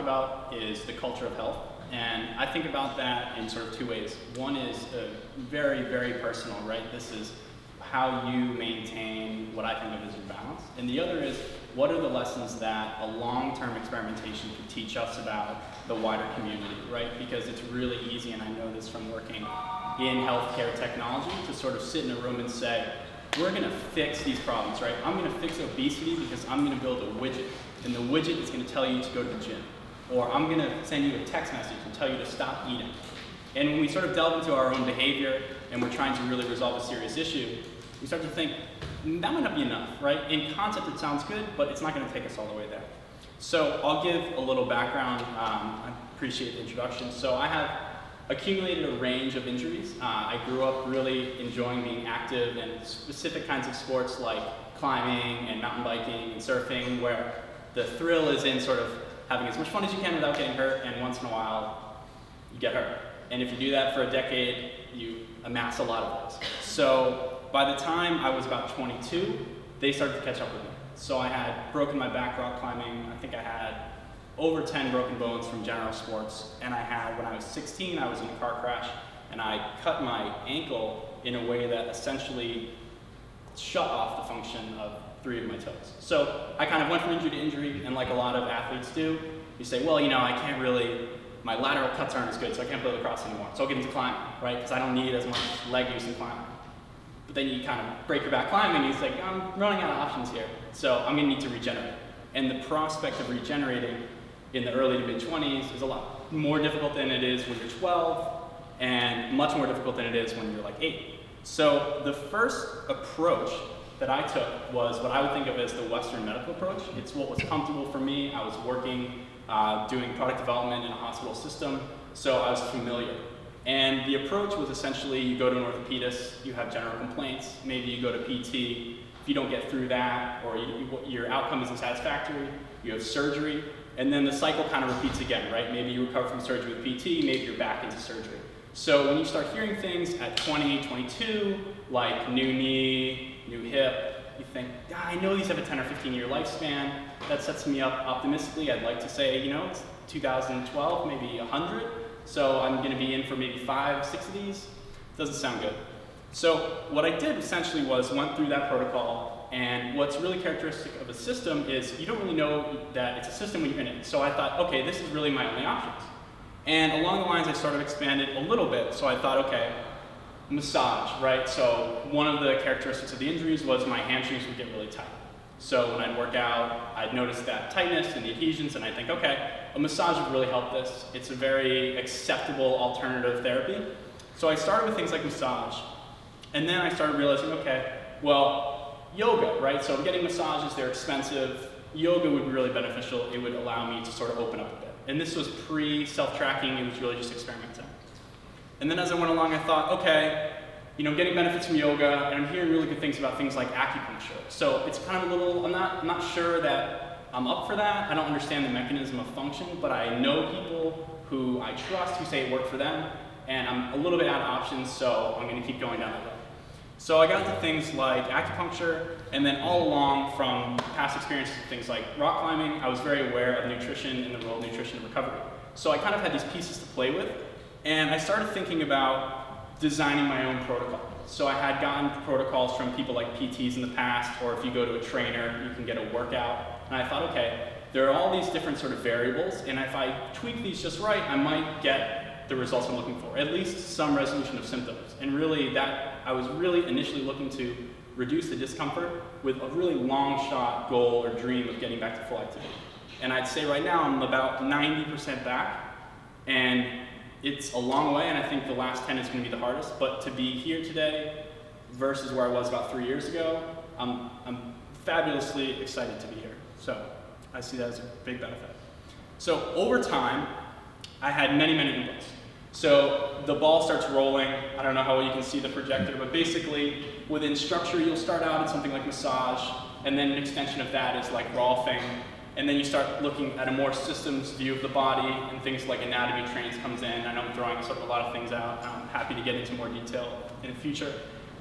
about is the culture of health. And I think about that in sort of two ways. One is very, very personal, right? This is how you maintain what I think of as your balance. And the other is, what are the lessons that a long-term experimentation could teach us about the wider community, right? Because it's really easy, and I know this from working in healthcare technology, to sort of sit in a room and say, we're gonna fix these problems, right? I'm gonna fix obesity because I'm gonna build a widget, and the widget is gonna tell you to go to the gym. Or I'm gonna send you a text message and tell you to stop eating. And when we sort of delve into our own behavior and we're trying to really resolve a serious issue, we start to think, that might not be enough, right? In concept it sounds good, but it's not gonna take us all the way there. So I'll give a little background. I appreciate the introduction. So I have accumulated a range of injuries. I grew up really enjoying being active in specific kinds of sports like climbing and mountain biking and surfing, where the thrill is in sort of having as much fun as you can without getting hurt, and once in a while you get hurt. And if you do that for a decade, you amass a lot of those. So by the time I was about 22, they started to catch up with me. So I had broken my back rock climbing. I think I had over 10 broken bones from general sports. And I had, when I was 16, I was in a car crash, and I cut my ankle in a way that essentially shut off the function of 3 of my toes. So I kind of went from injury to injury, and like a lot of athletes do, you say, well, you know, I can't really, my lateral cuts aren't as good, so I can't play lacrosse anymore. So I'll get into climbing, right? Because I don't need as much leg use in climbing. But then you kind of break your back climbing, and you say, I'm running out of options here, so I'm gonna need to regenerate. And the prospect of regenerating in the early to mid-20s is a lot more difficult than it is when you're 12, and much more difficult than it is when you're like 8. So the first approach that I took was what I would think of as the Western medical approach. It's what was comfortable for me. I was working, doing product development in a hospital system, so I was familiar. And the approach was essentially, you go to an orthopedist, you have general complaints, maybe you go to PT. If you don't get through that, or your outcome isn't satisfactory, you have surgery, and then the cycle kind of repeats again, right? Maybe you recover from surgery with PT, maybe you're back into surgery. So when you start hearing things at 20, 22, like new knee, new hip, you think, I know these have a 10 or 15 year lifespan. That sets me up optimistically. I'd like to say, you know, it's 2012, maybe 100. So I'm gonna be in for maybe 5, 6 of these. Doesn't sound good. So what I did essentially was went through that protocol, and what's really characteristic of a system is you don't really know that it's a system when you're in it. So I thought, okay, this is really my only options. And along the lines, I sort of expanded a little bit. So I thought, okay, massage, right? So one of the characteristics of the injuries was my hamstrings would get really tight. So when I'd work out, I'd notice that tightness and the adhesions, and I'd think, okay, a massage would really help this. It's a very acceptable alternative therapy. So I started with things like massage, and then I started realizing, okay, well, yoga, right? So I'm getting massages, they're expensive. Yoga would be really beneficial. It would allow me to sort of open up a bit. And this was pre-self-tracking, it was really just experimenting. And then as I went along, I thought, okay, you know, getting benefits from yoga, and I'm hearing really good things about things like acupuncture. So it's kind of a little, I'm not sure that I'm up for that. I don't understand the mechanism of function, but I know people who I trust who say it worked for them, and I'm a little bit out of options, so I'm gonna keep going down that road. So I got into things like acupuncture, and then all along from past experiences with things like rock climbing, I was very aware of nutrition and the role of nutrition in recovery. So I kind of had these pieces to play with, and I started thinking about designing my own protocol. So I had gotten protocols from people like PTs in the past, or if you go to a trainer, you can get a workout. And I thought, okay, there are all these different sort of variables, and if I tweak these just right, I might get the results I'm looking for, at least some resolution of symptoms. And really that, I was really initially looking to reduce the discomfort with a really long shot goal or dream of getting back to full activity. And I'd say right now I'm about 90% back, and it's a long way, and I think the last 10 is gonna be the hardest, but to be here today versus where I was about 3 years ago, I'm fabulously excited to be here. So I see that as a big benefit. So over time, I had many, many inputs. So the ball starts rolling. I don't know how well you can see the projector, but basically within structure, you'll start out in something like massage, and then an extension of that is like rolfing. And then you start looking at a more systems view of the body, and things like anatomy trains comes in. I know I'm throwing sort of a lot of things out. I'm happy to get into more detail in the future.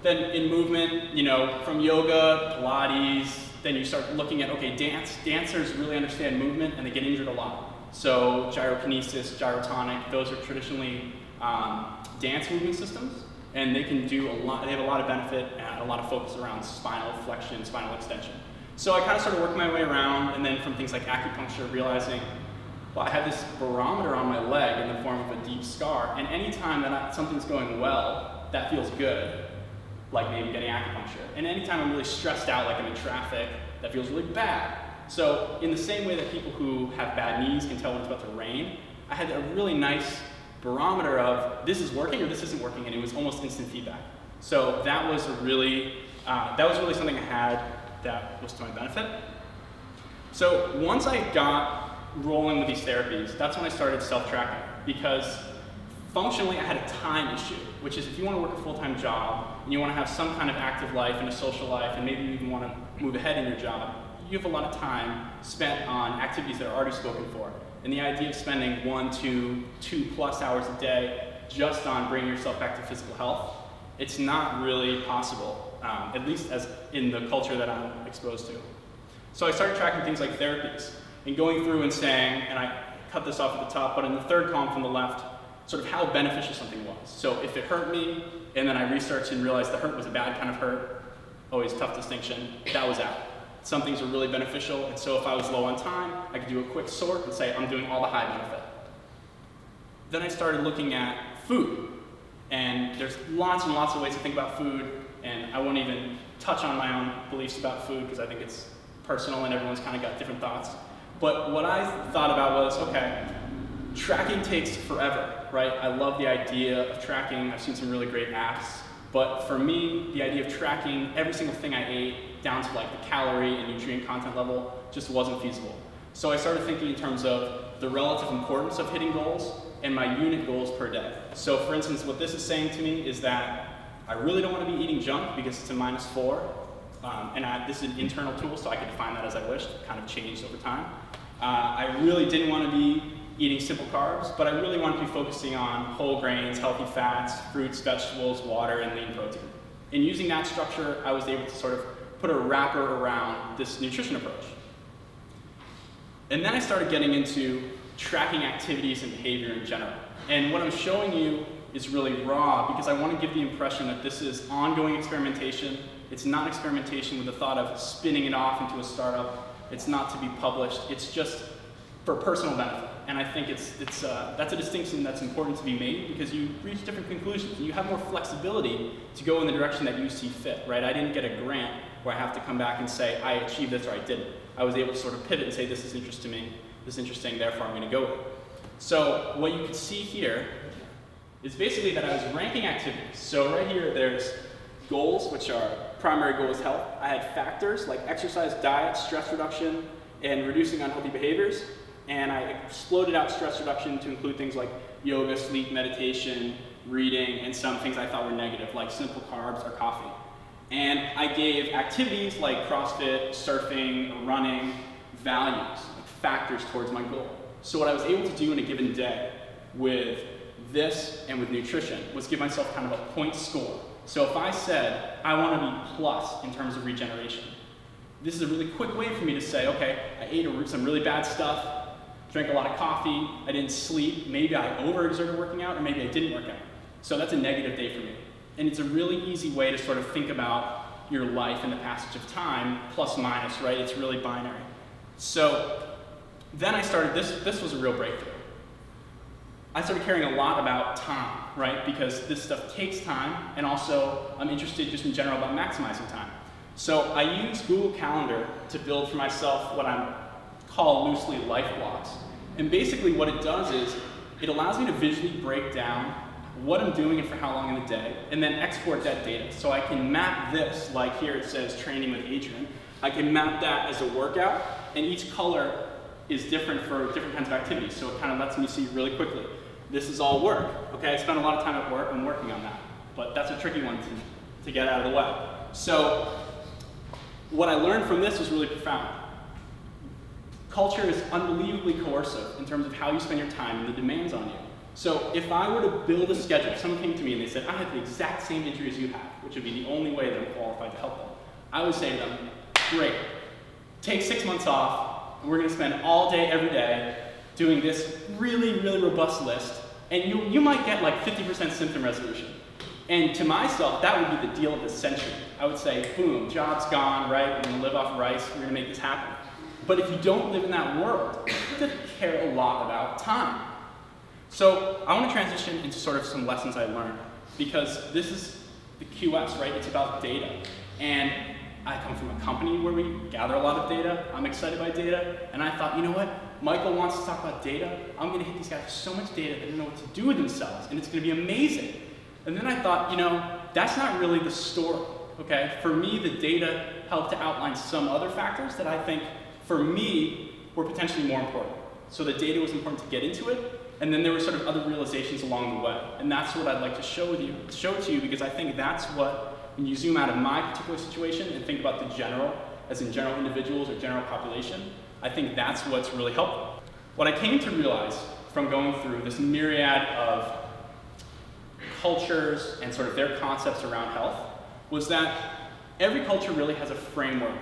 Then in movement, you know, from yoga, Pilates, then you start looking at, okay, dancers really understand movement and they get injured a lot. So gyrokinesis, gyrotonic, those are traditionally dance movement systems, and they can do a lot. They have a lot of benefit and a lot of focus around spinal flexion, spinal extension. So I kind of started working my way around, and then from things like acupuncture, realizing, well, I have this barometer on my leg in the form of a deep scar, and anytime that something's going well, that feels good, like maybe getting acupuncture. And anytime I'm really stressed out, like I'm in traffic, that feels really bad. So in the same way that people who have bad knees can tell when it's about to rain, I had a really nice barometer of this is working or this isn't working, and it was almost instant feedback. So that was really something I had that was to my benefit. So once I got rolling with these therapies, that's when I started self-tracking, because functionally I had a time issue, which is if you want to work a full-time job and you want to have some kind of active life and a social life, and maybe you even want to move ahead in your job, you have a lot of time spent on activities that are already spoken for. And the idea of spending 1 to 2+ hours a day just on bringing yourself back to physical health, it's not really possible, at least as in the culture that I'm exposed to. So I started tracking things like therapies and going through and saying, and I cut this off at the top, but in the third column from the left, sort of how beneficial something was. So if it hurt me, and then I researched and realized the hurt was a bad kind of hurt, always tough distinction, that was out. Some things were really beneficial, and so if I was low on time, I could do a quick sort and say, I'm doing all the high benefit. Then I started looking at food, and there's lots and lots of ways to think about food, and I won't even touch on my own beliefs about food because I think it's personal and everyone's kind of got different thoughts. But what I thought about was, okay, tracking takes forever, right? I love the idea of tracking. I've seen some really great apps. But for me, the idea of tracking every single thing I ate down to like the calorie and nutrient content level just wasn't feasible. So I started thinking in terms of the relative importance of hitting goals and my unit goals per day. So for instance, what this is saying to me is that I really don't want to be eating junk because it's a -4. This is an internal tool, so I could define that as I wished. It kind of changed over time. I really didn't want to be eating simple carbs, but I really wanted to be focusing on whole grains, healthy fats, fruits, vegetables, water, and lean protein. In using that structure, I was able to sort of put a wrapper around this nutrition approach. And then I started getting into tracking activities and behavior in general. And what I'm showing you is really raw because I want to give the impression that this is ongoing experimentation. It's not experimentation with the thought of spinning it off into a startup. It's not to be published. It's just for personal benefit. And I think that's a distinction that's important to be made because you reach different conclusions. You have more flexibility to go in the direction that you see fit, right? I didn't get a grant where I have to come back and say, I achieved this or I didn't. I was able to sort of pivot and say, this is interesting to me, this is interesting, therefore I'm going to go with it. So what you can see here is basically that I was ranking activities. So right here, there's goals, which are primary goal is health. I had factors like exercise, diet, stress reduction, and reducing unhealthy behaviors. And I exploded out stress reduction to include things like yoga, sleep, meditation, reading, and some things I thought were negative, like simple carbs or coffee. And I gave activities like CrossFit, surfing, running, values, like factors towards my goal. So what I was able to do in a given day with this and with nutrition was give myself kind of a point score. So if I said, I want to be plus in terms of regeneration, this is a really quick way for me to say, okay, I ate some really bad stuff, drank a lot of coffee, I didn't sleep, maybe I overexerted working out, or maybe I didn't work out. So that's a negative day for me. And it's a really easy way to sort of think about your life in the passage of time, plus minus, right? It's really binary. So then I started, this was a real breakthrough. I started caring a lot about time, right? Because this stuff takes time, and also I'm interested just in general about maximizing time. So I use Google Calendar to build for myself what I call loosely life blocks. And basically what it does is it allows me to visually break down what I'm doing and for how long in the day, and then export that data. So I can map this, like here it says training with Adrian. I can map that as a workout, and each color is different for different kinds of activities. So it kind of lets me see really quickly. This is all work. Okay, I spent a lot of time at work, I'm working on that. But that's a tricky one to get out of the way. So what I learned from this was really profound. Culture is unbelievably coercive in terms of how you spend your time and the demands on you. So if I were to build a schedule, if someone came to me and they said, I have the exact same injuries you have, which would be the only way that I'm qualified to help them, I would say to them, great, take 6 months off, and we're going to spend all day, every day, doing this really, really robust list, and you might get like 50% symptom resolution. And to myself, that would be the deal of the century. I would say, boom, job's gone, right? We're gonna live off rice, we're gonna make this happen. But if you don't live in that world, you don't care a lot about time. So I want to transition into sort of some lessons I learned, because this is the QS, right? It's about data. And I come from a company where we gather a lot of data. I'm excited by data. And I thought, you know what? Michael wants to talk about data. I'm going to hit these guys with so much data they don't know what to do with themselves, and it's going to be amazing. And then I thought, you know, that's not really the story, okay? For me, the data helped to outline some other factors that I think, for me, were potentially more important. So the data was important to get into it, and then there were sort of other realizations along the way. And that's what I'd like to show to you, because I think that's what, when you zoom out of my particular situation and think about the general, as in general individuals or general population, I think that's what's really helpful. What I came to realize from going through this myriad of cultures and sort of their concepts around health was that every culture really has a framework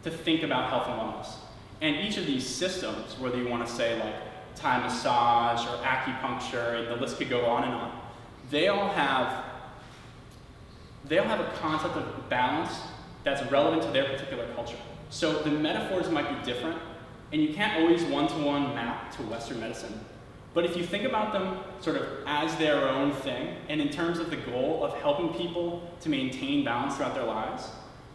to think about health and wellness. And each of these systems, whether you want to say like Thai massage or acupuncture, and the list could go on, they all have a concept of balance that's relevant to their particular culture. So the metaphors might be different, and you can't always one-to-one map to Western medicine. But if you think about them sort of as their own thing, and in terms of the goal of helping people to maintain balance throughout their lives,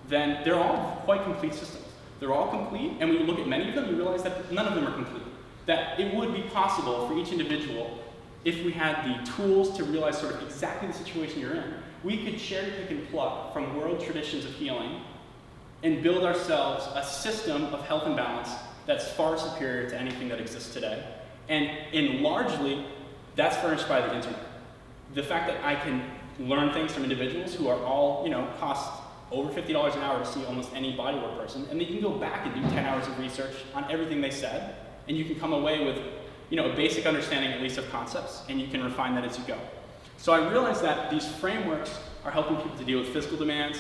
then they're all quite complete systems. They're all complete, and when you look at many of them, you realize that none of them are complete. That it would be possible for each individual, if we had the tools to realize sort of exactly the situation you're in, we could cherry pick and pluck from world traditions of healing and build ourselves a system of health and balance that's far superior to anything that exists today. And largely, that's furnished by the internet. The fact that I can learn things from individuals who are all, cost over $50 an hour to see almost any bodywork person, and then you can go back and do 10 hours of research on everything they said, and you can come away with, a basic understanding at least of concepts, and you can refine that as you go. So I realized that these frameworks are helping people to deal with physical demands.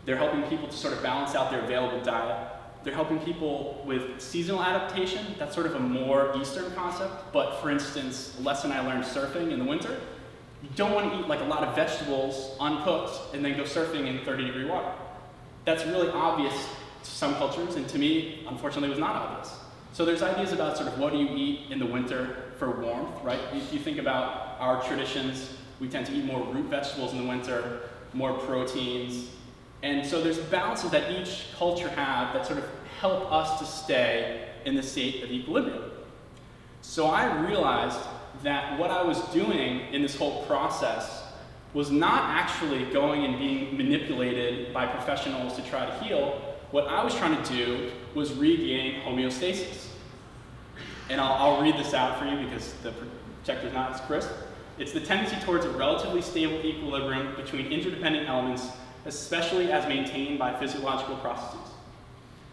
They're helping people to sort of balance out their available diet. They're helping people with seasonal adaptation. That's sort of a more Eastern concept, but for instance, a lesson I learned surfing in the winter, you don't want to eat like a lot of vegetables uncooked and then go surfing in 30-degree water. That's really obvious to some cultures, and to me, unfortunately, was not obvious. So there's ideas about sort of what do you eat in the winter for warmth, right? If you think about our traditions, we tend to eat more root vegetables in the winter, more proteins. And so there's balances that each culture have that sort of help us to stay in the state of equilibrium. So I realized that what I was doing in this whole process was not actually going and being manipulated by professionals to try to heal. What I was trying to do was regain homeostasis. And I'll read this out for you because the projector's not as crisp. It's the tendency towards a relatively stable equilibrium between interdependent elements, especially as maintained by physiological processes.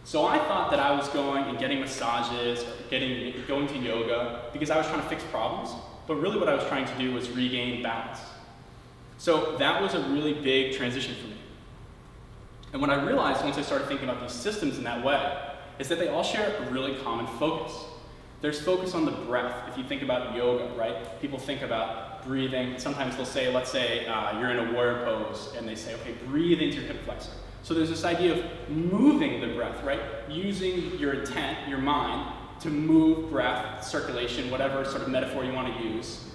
So I thought that I was going and getting massages, going to yoga, because I was trying to fix problems, but really what I was trying to do was regain balance. So that was a really big transition for me. And what I realized once I started thinking about these systems in that way is that they all share a really common focus. There's focus on the breath. If you think about yoga, right? People think about breathing. Sometimes they'll say, let's say you're in a warrior pose, and they say, okay, breathe into your hip flexor. So there's this idea of moving the breath, right? Using your intent, your mind, to move breath, circulation, whatever sort of metaphor you want to use,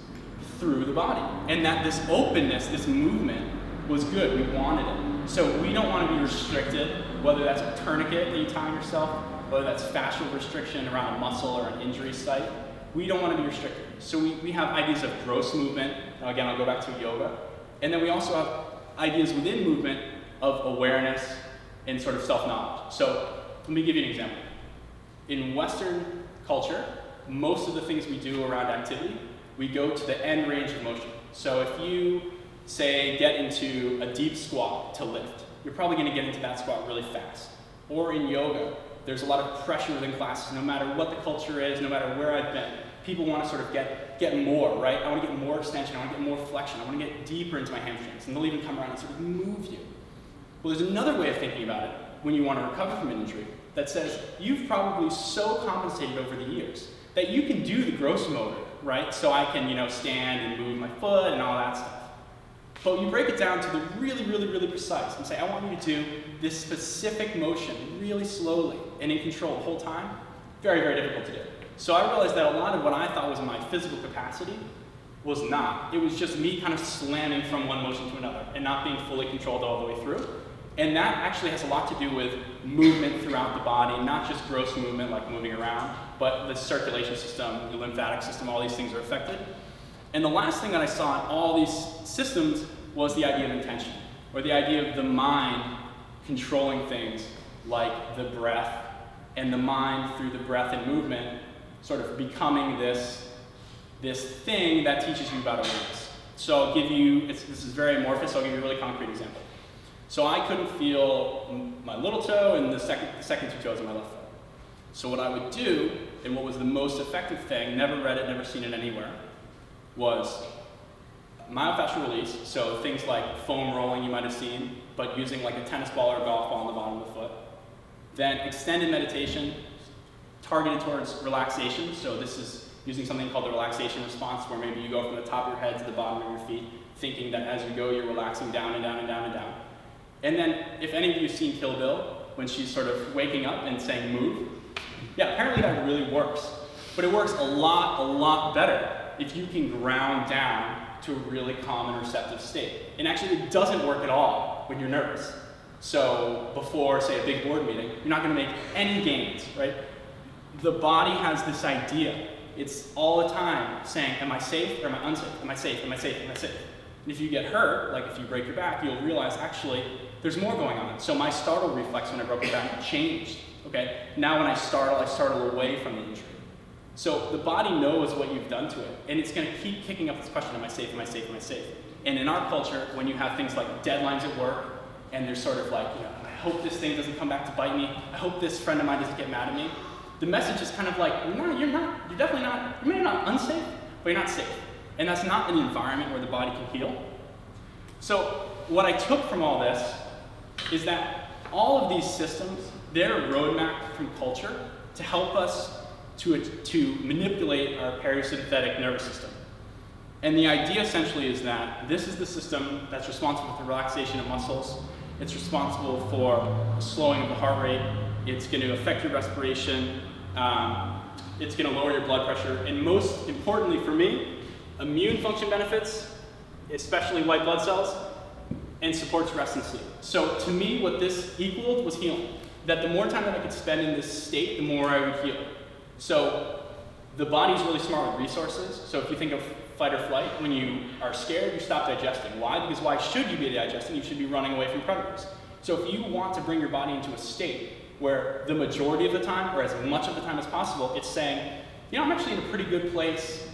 through the body. And that this openness, this movement, was good. We wanted it. So we don't want to be restricted, whether that's a tourniquet that you tie on yourself, whether that's fascial restriction around a muscle or an injury site. We don't want to be restricted. So we have ideas of gross movement. Now again, I'll go back to yoga. And then we also have ideas within movement of awareness and sort of self-knowledge. So let me give you an example. In Western culture, most of the things we do around activity, we go to the end range of motion. So if you, say, get into a deep squat to lift, you're probably going to get into that squat really fast. Or in yoga, there's a lot of pressure within classes, no matter what the culture is, no matter where I've been. People want to sort of get more, right? I want to get more extension, I want to get more flexion, I want to get deeper into my hamstrings, and they'll even come around and sort of move you. Well, there's another way of thinking about it when you want to recover from an injury that says you've probably so compensated over the years that you can do the gross motor, right? So I can, stand and move my foot and all that stuff. But you break it down to the really, really, really precise and say, I want you to do this specific motion really slowly and in control the whole time. Very, very difficult to do. So I realized that a lot of what I thought was my physical capacity was not. It was just me kind of slamming from one motion to another and not being fully controlled all the way through. And that actually has a lot to do with movement throughout the body, not just gross movement like moving around, but the circulation system, the lymphatic system, all these things are affected. And the last thing that I saw in all these systems was the idea of intention, or the idea of the mind controlling things like the breath, and the mind through the breath and movement sort of becoming this thing that teaches you about awareness. So I'll give you, this is very amorphous, so I'll give you a really concrete example. So I couldn't feel my little toe and the second two toes of my left foot. So what I would do, and what was the most effective thing, never read it, never seen it anywhere, was myofascial release, so things like foam rolling you might have seen, but using like a tennis ball or a golf ball on the bottom of the foot. Then extended meditation, targeted towards relaxation, so this is using something called the relaxation response, where maybe you go from the top of your head to the bottom of your feet, thinking that as you go you're relaxing down and down and down and down. And then, if any of you have seen Kill Bill, when she's sort of waking up and saying move, yeah, apparently that really works. But it works a lot better if you can ground down to a really calm and receptive state. And actually, it doesn't work at all when you're nervous. So before, say, a big board meeting, you're not gonna make any gains, right? The body has this idea. It's all the time saying, am I safe or am I unsafe? Am I safe, am I safe, am I safe? And if you get hurt, like if you break your back, you'll realize actually there's more going on. So my startle reflex when I broke my back changed, okay? Now when I startle away from the injury. So the body knows what you've done to it, and it's gonna keep kicking up this question, am I safe, am I safe, am I safe? And in our culture, when you have things like deadlines at work, and there's sort of like, I hope this thing doesn't come back to bite me, I hope this friend of mine doesn't get mad at me, the message is kind of like, no, you're not, you're definitely not, you may not unsafe, but you're not safe. And that's not an environment where the body can heal. So what I took from all this is that all of these systems, they're a roadmap from culture to help us to manipulate our parasympathetic nervous system. And the idea essentially is that this is the system that's responsible for relaxation of muscles. It's responsible for slowing of the heart rate. It's going to affect your respiration. It's going to lower your blood pressure. And most importantly for me, immune function benefits, especially white blood cells, and supports rest and sleep. So to me, what this equaled was healing. That the more time that I could spend in this state, the more I would heal. So the body's really smart with resources. So if you think of fight or flight, when you are scared, you stop digesting. Why? Because why should you be digesting? You should be running away from predators. So if you want to bring your body into a state where the majority of the time, or as much of the time as possible, it's saying, I'm actually in a pretty good place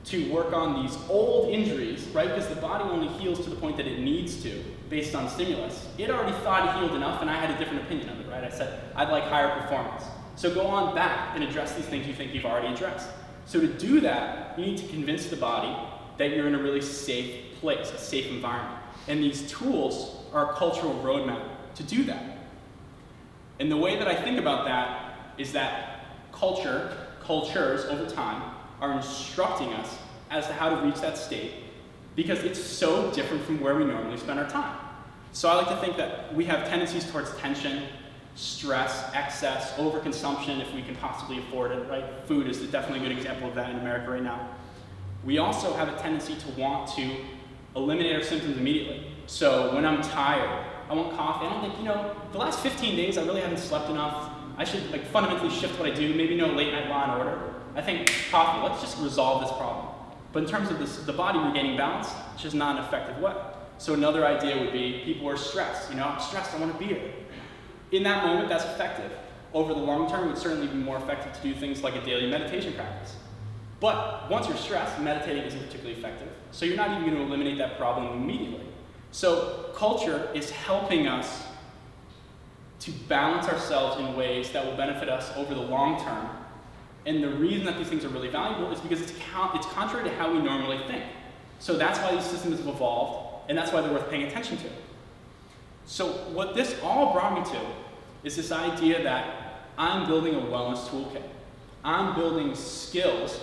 to work on these old injuries, right? Because the body only heals to the point that it needs to, based on stimulus. It already thought it healed enough, and I had a different opinion of it, right? I said, I'd like higher performance. So go on back and address these things you think you've already addressed. So to do that, you need to convince the body that you're in a really safe place, a safe environment. And these tools are a cultural roadmap to do that. And the way that I think about that is that cultures over time are instructing us as to how to reach that state because it's so different from where we normally spend our time. So I like to think that we have tendencies towards tension, stress, excess, overconsumption if we can possibly afford it, right? Food is definitely a good example of that in America right now. We also have a tendency to want to eliminate our symptoms immediately. So when I'm tired, I want coffee. I don't think, the last 15 days I really haven't slept enough. I should fundamentally shift what I do, maybe no late night Law and Order. I think coffee, let's just resolve this problem. But in terms of the body regaining balance, it's just not an effective way. So another idea would be people are stressed. I'm stressed, I want a beer. In that moment, that's effective. Over the long term, it would certainly be more effective to do things like a daily meditation practice. But once you're stressed, meditating isn't particularly effective. So you're not even going to eliminate that problem immediately. So culture is helping us to balance ourselves in ways that will benefit us over the long term. And the reason that these things are really valuable is because it's contrary to how we normally think. So that's why these systems have evolved, and that's why they're worth paying attention to. So what this all brought me to is this idea that I'm building a wellness toolkit. I'm building skills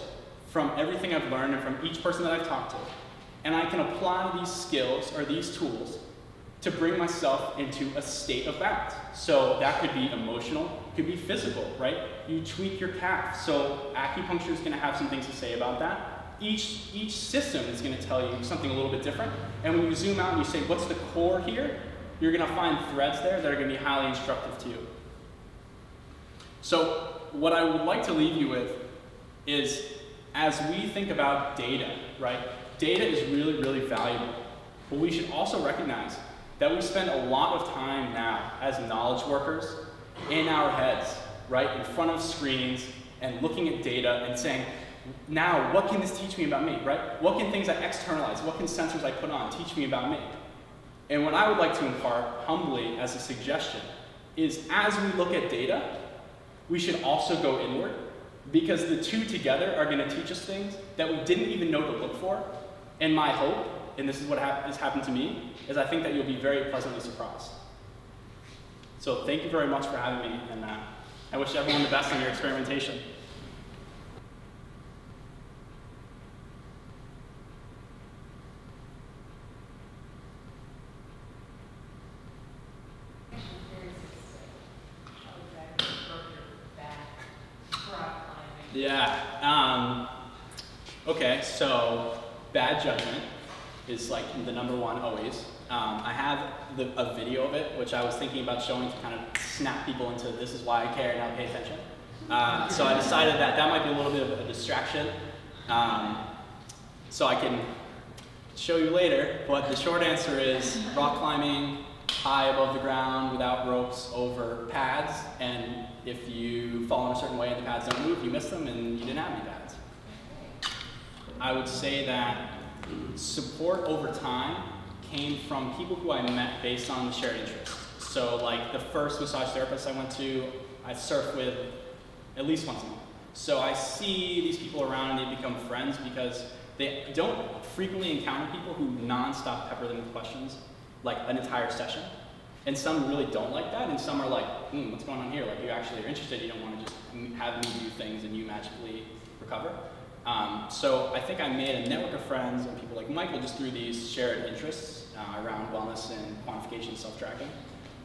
from everything I've learned and from each person that I've talked to. And I can apply these skills or these tools to bring myself into a state of balance. So that could be emotional, could be physical, right? You tweak your calf. So acupuncture is gonna have some things to say about that. Each system is gonna tell you something a little bit different. And when you zoom out and you say, what's the core here? You're gonna find threads there that are gonna be highly instructive to you. So what I would like to leave you with is, as we think about data, right? Data is really, really valuable. But we should also recognize that we spend a lot of time now as knowledge workers in our heads, right? In front of screens and looking at data and saying, now, what can this teach me about me, right? What can things I externalize, what can sensors I put on teach me about me? And what I would like to impart humbly as a suggestion is, as we look at data, we should also go inward, because the two together are gonna teach us things that we didn't even know to look for. And my hope, and this is what has happened to me, is I think that you'll be very pleasantly surprised. So thank you very much for having me, and I wish everyone the best on your experimentation. Yeah. Okay, so bad judgment is like the number one always. I have a video of it, which I was thinking about showing to kind of snap people into this is why I care, now pay attention. So I decided that might be a little bit of a distraction. So I can show you later, but the short answer is rock climbing high above the ground without ropes over pads, and if you fall in a certain way and the pads don't move, you miss them and you didn't have any pads. I would say that support over time came from people who I met based on shared interests. So like the first massage therapist I went to, I surf with at least once a month. So I see these people around and they become friends because they don't frequently encounter people who non-stop pepper them with questions like an entire session. And some really don't like that, and some are like, what's going on here? Like, you actually are interested, you don't want to just have me do things and you magically recover. So I think I made a network of friends and people like Michael just through these shared interests around wellness and quantification, self-tracking.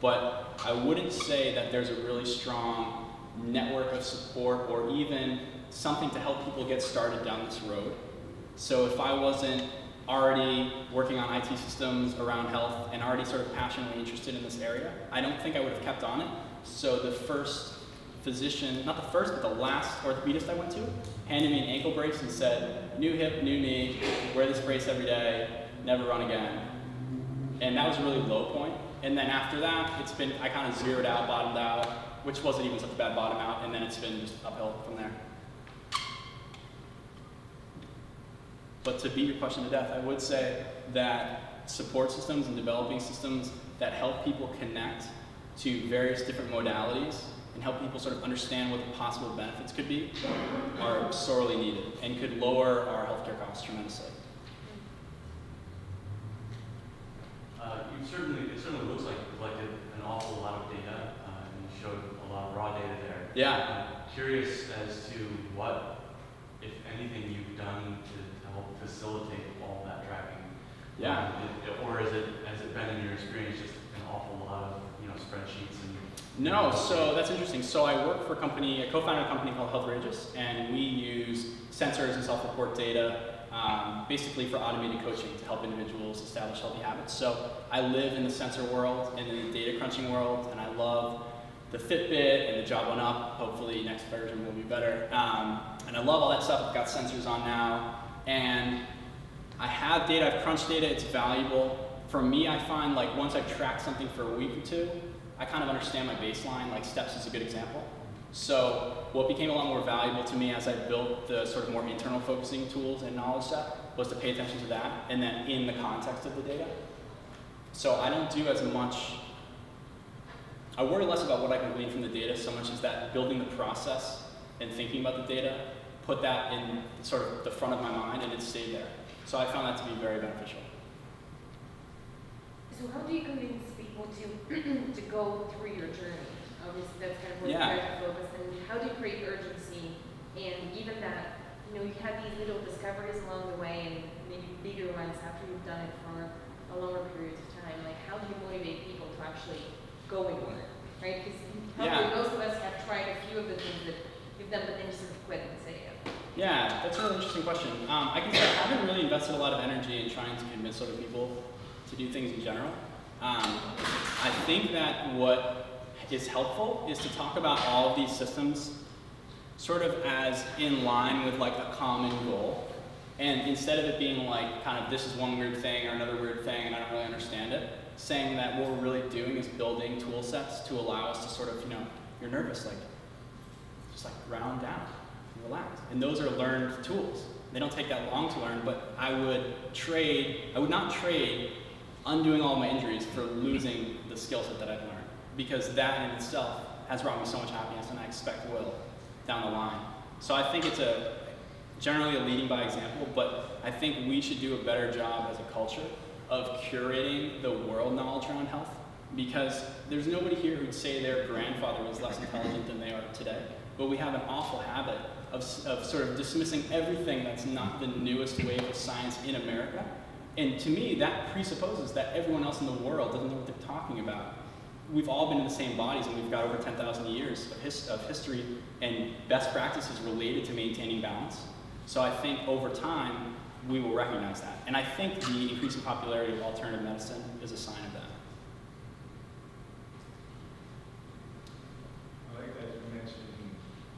But I wouldn't say that there's a really strong network of support or even something to help people get started down this road. So if I wasn't already working on IT systems around health and already sort of passionately interested in this area, I don't think I would have kept on it. So the first physician, not the first, but the last orthopedist I went to, handed me an ankle brace and said, new hip, new knee, wear this brace every day, never run again. And that was a really low point. And then after that, I kind of zeroed out, bottomed out, which wasn't even such a bad bottom out, and then it's been just uphill from there. But to beat your question to death, I would say that support systems and developing systems that help people connect to various different modalities and help people sort of understand what the possible benefits could be are sorely needed and could lower our healthcare costs tremendously. It certainly looks like you collected an awful lot of data and you showed a lot of raw data there. Yeah. Curious as to what, if anything, you've done to help facilitate all that tracking. Yeah. Or has it been in your experience just an awful lot of spreadsheets and? No, so that's interesting. So I work for I co-founded a company called Health Rages, and we use sensors and self-report data basically for automated coaching to help individuals establish healthy habits. So I live in the sensor world and in the data crunching world, and I love the Fitbit and the Job One Up. Hopefully next version will be better. And I love all that stuff. I've got sensors on now, and I have data, I've crunched data, it's valuable. For me, I find like once I've tracked something for a week or two, I kind of understand my baseline, like steps is a good example. So what became a lot more valuable to me as I built the sort of more internal focusing tools and knowledge set was to pay attention to that, and then in the context of the data. So I don't do as much, I worry less about what I can glean from the data so much as that building the process and thinking about the data, put that in sort of the front of my mind and it stayed there. So I found that to be very beneficial. So how do you convince people to go through your journey? Obviously that's kind of what you guys are focused on. How do you create urgency And given that, you know, you have these little discoveries along the way and maybe bigger ones after you've done it for a longer period of time, like how do you motivate people to actually go and learn, right? Because probably most of us have tried a few of the things that you've done, but then you sort of quit and say, Yeah, that's a really interesting question. I can say I haven't really invested a lot of energy in trying to convince other people to do things in general. I think that what is helpful is to talk about all of these systems sort of as in line with like a common goal. And instead of it being like kind of this is one weird thing or another weird thing and I don't really understand it, saying that what we're really doing is building tool sets to allow us to sort of, you know, you're nervous, like just like ground down. Relax. And those are learned tools. They don't take that long to learn, but I would not trade undoing all my injuries for losing the skill set that I've learned. Because that in itself has brought me so much happiness and I expect will down the line. So I think it's generally a leading by example, but I think we should do a better job as a culture of curating the world knowledge around health, because there's nobody here who'd say their grandfather was less intelligent than they are today. But we have an awful habit of sort of dismissing everything that's not the newest wave of science in America. And to me, that presupposes that everyone else in the world doesn't know what they're talking about. We've all been in the same bodies, and we've got over 10,000 years of history and best practices related to maintaining balance. So I think over time, we will recognize that. And I think the increasing popularity of alternative medicine is a sign of that. I like that you mentioned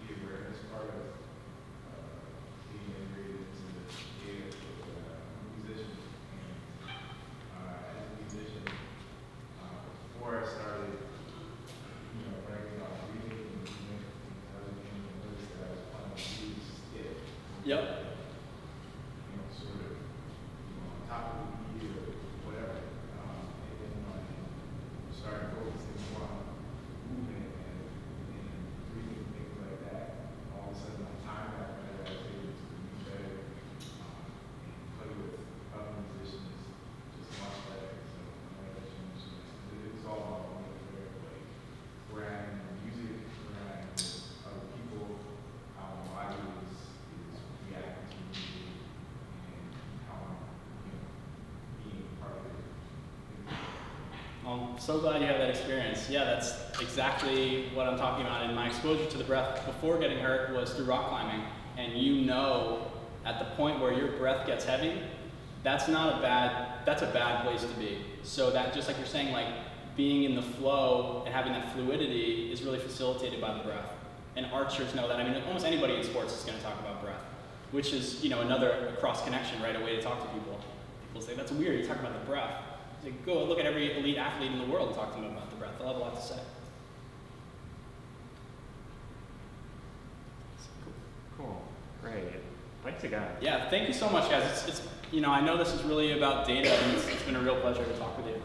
the awareness part of being integrated into the data for musicians. And as a musician, before I started, you know, writing about reading and music, I was noticed that I was playing really stiff. Yep. You know, sort of, you know, on top of the beat or whatever. And then when I started focusing more on movement and breathing, things like that, all of a sudden my time got better, I was able to be better and play with other musicians just much better. So I'm like that you mentioned that. It's all about one of the like where I am in music, where I am with other people, how my body is reacting to music, and how I'm, you know, being part of it. Well, I'm so glad you had that experience. Yeah, that's exactly what I'm talking about. And my exposure to the breath before getting hurt was through rock climbing. And you know, at the point where your breath gets heavy, that's a bad place to be. So that, just like you're saying, like being in the flow and having that fluidity is really facilitated by the breath. And archers know that. I mean, almost anybody in sports is going to talk about breath, which is, you know, another cross connection, right? A way to talk to people. People say, that's weird, you talk about the breath. It's like, go look at every elite athlete in the world and talk to them about the breath. They'll have a lot to say. Cool. Great. Thanks again. Yeah, thank you so much, guys. It's you know, I know this is really about data, and it's been a real pleasure to talk with you.